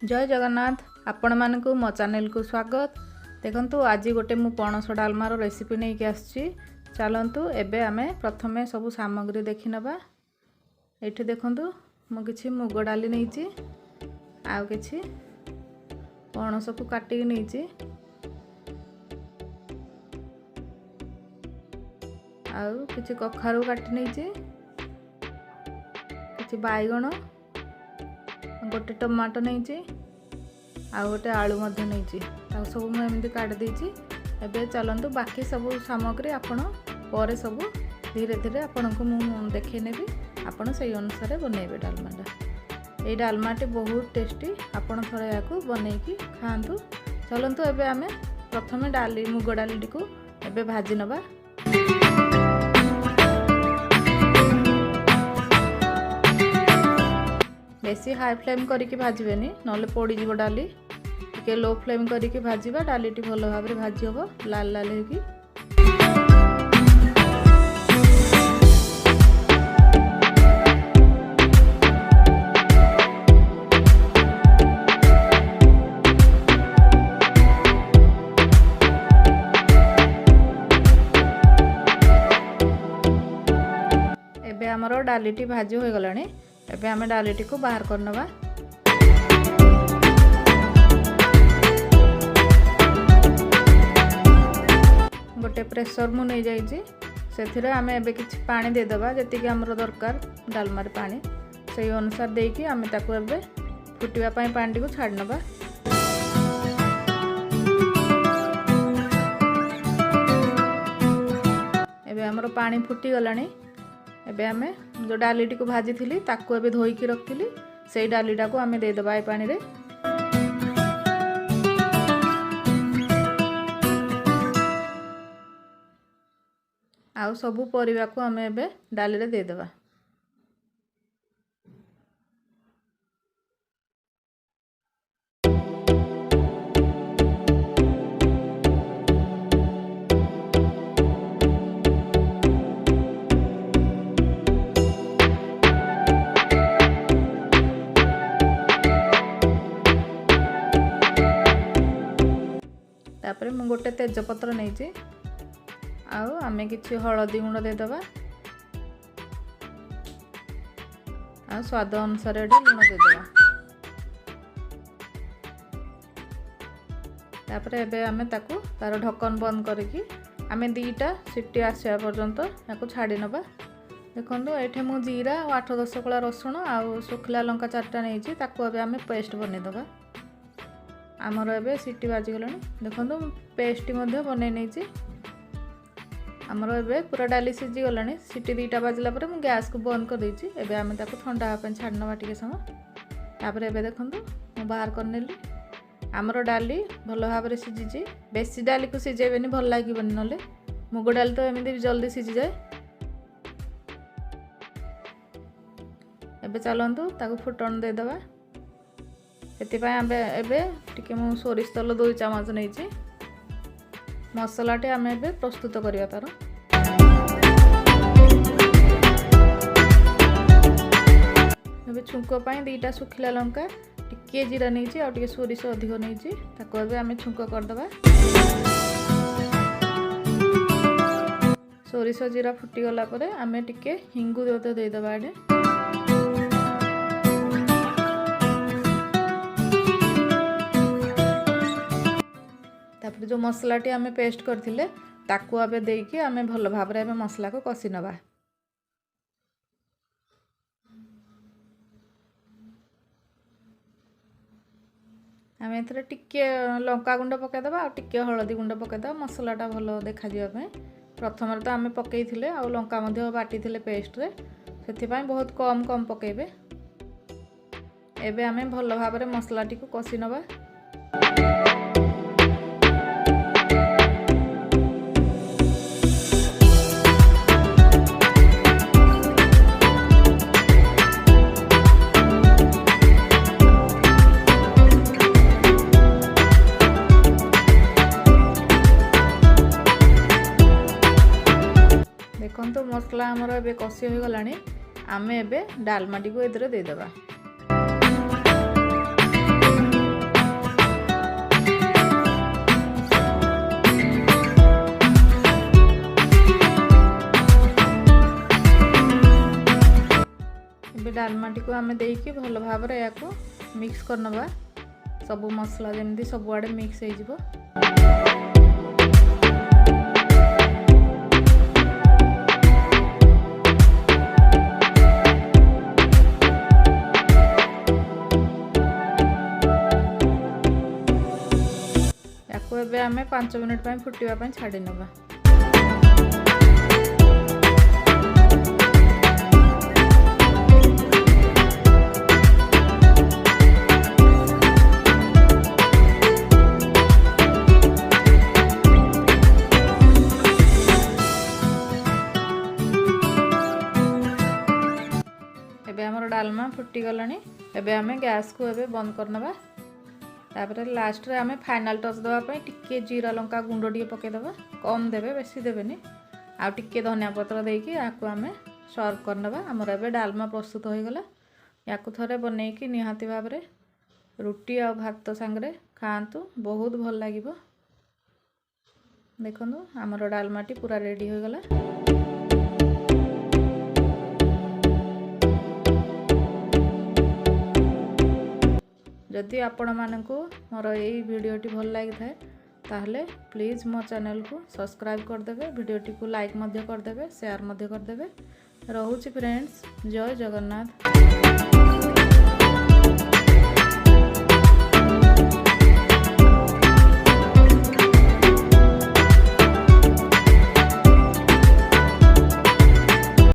जय जगन्नाथ आपण मानकु मो चैनल को स्वागत। देखंतु आज गोटे मु पणस डालमार रेसिपी नहीं के आछि। चलंतु एबे आमे प्रथमे सब सामग्री देखि नबा। एठी देखंतु मु किछि मुग डाली नैछि, आ किछि पणस को काटी नैछि, आ किछि कखारु काटी नैछि, किछि बाइगण, गोटे टमाटो नहीं आ गोटे आलू मध्य नहीं सब मुझे काट देछि। एबे चलंतु बाकी सब सामग्री आपण पर सब धीरे धीरे आपण को मु देखै नेबी, आपण सही अनुसार बनेबे डालमाटा। ये डालमाटी बहुत टेस्टी, आपण थोड़ा याकू बनैकी खांतु। चलंतु एबे आमे प्रथमे डाली मुग डाली को एबे भाजी नबा। बेसी हाई फ्लेम करके भाजबेनी, नले पोड़ी जीव डाली। टिके लो फ्लेम करके भाजबा, डालीटी भल भाव में भाजी हम लाल लाल होगी। एबे हमरो डालीटी भाजी हो गलानी। एबे आमे डालीटी को बाहर करनबा। गोटे प्रेशर मु नहीं जाइछि, सेथिरे आमे एबे किछि पानी दे दबा, जति कि हमरो दरकार डालमार पानी सही अनुसार देकी आमे ताको एबे फुटिबा पई पानी को छाड़ नबा। एबे हमरो पानी फुटी गलानी। एबे आमे जो डालीटी को भाजी थी ताकू एबे धोईकी रखी से डालीटा को आमे दे दबा ए पानी रे। आउ सबु परिवा को आमे एबे डाली रे दे दबा। तापर मु गोटे तेजपत्र नहीं आउ आमे किछि हळदी गुंड दे दबा, आ स्वाद अनुसार एडी लूण दे दबा। तापर एबे आमे ताकू तार ढक्कन बंद करके आमे दीटा सीटी आसिया पर्यंत याकू छाड़ी नबा। देखंतु एठे मु जीरा और 8-10 कला रसुण आ सुखला लंका 4टा नहीं ताकू एबे आमे पेस्ट बने दबा। आमर एबे सीटी बाजी गलानी। देखंतु पेस्ट मध्य बनै नैछि। आमर एबे पूरा डाली सिझी गलानी। सीटी 2टा बाजला परे मु गैस को बंद कर देछि। एबे आमे ताको ठंडा हापन छाड़नबा टिके समय। तापर एबे देखंतु मु बाहर करनेली। आमर डाली भलो भाव रे सिझिछि। बेसी डाली को सिझेबेनी, भल लागिबनी, नले मुग डाली तो एमिति जल्दी सिझी जाए। एबे चलंतु ताको फुटन दे दबा। एतिपाई आमे एबे टिके मु सोरिष तेल 2 चामच नैछि। मसलाटे आमे एबे प्रस्तुत करिया तार। एबे छुंको पाई 2टा सुखिला लंका, टिके जीरा नैछि आ टिके सोरिष अधिक नैछि, ताको एबे आमे छुंको कर दबा। सोरिष जीरा फुटी गला परे आमे टिके हिंगु दे दबा। एडे तापर जो मसलाटी आमे पेस्ट करथिले ताकू आबे देकी आमे भल भाव रे मसला को कसी नबा। आमे एथरे टिके लंका गुंड पके दबा आ टिके हळदी गुंड पके दबा, मसलाटा भल देखा जिया पे। प्रथम तो आमे पकेइथिले आ लंका मध्य बाटी थिले पेस्ट रे, सेथि पई बहुत कम पकेबे। एबे आमे भल भाव रे मसलाटी को कसी नबा। देखंतु मसला हमर एबे कसी हो गलानी। आमे एबे डालमाटी को एदरे दे दबा। डालमाटी को आम देकी भल भाव या मिक्स करनबा सब मसला जमी सबुआड़े मिक्स हो। एबे आमे 5 मिनिट ପାଇଁ फुटिवा ପାଇଁ छाड़ी नबा। एबे हमर डालमा फुटी गलानी। एबे आमे गैस को एबे बंद करनबा। तापर लास्ट रे आमे फाइनल टच देवाई टिके जीरा लंका गुंड टे पकईदे कम देवे बेसी देवेनि आ टिके धनिया पत्र देकी याकू आमे सर्व करनबा। हमर एबे डालमा प्रस्तुत हो गला। याकू थरे बनैकी निहाती भाव रे रुटी आ भात संगरे खातु बहुत भल लागिबो। देखंतु हमर डालमाटी पूरा रेडी हो गला। जदि आपण मानकु मोर यही वीडियोटी भल लगी थाए ताहले प्लीज़ मो चैनल को सब्सक्राइब करदेवे, वीडियोटी को लाइक मध्य करदेवे, शेयर मध्य करदेवे। रहुछि फ्रेंड्स, जय जगन्नाथ।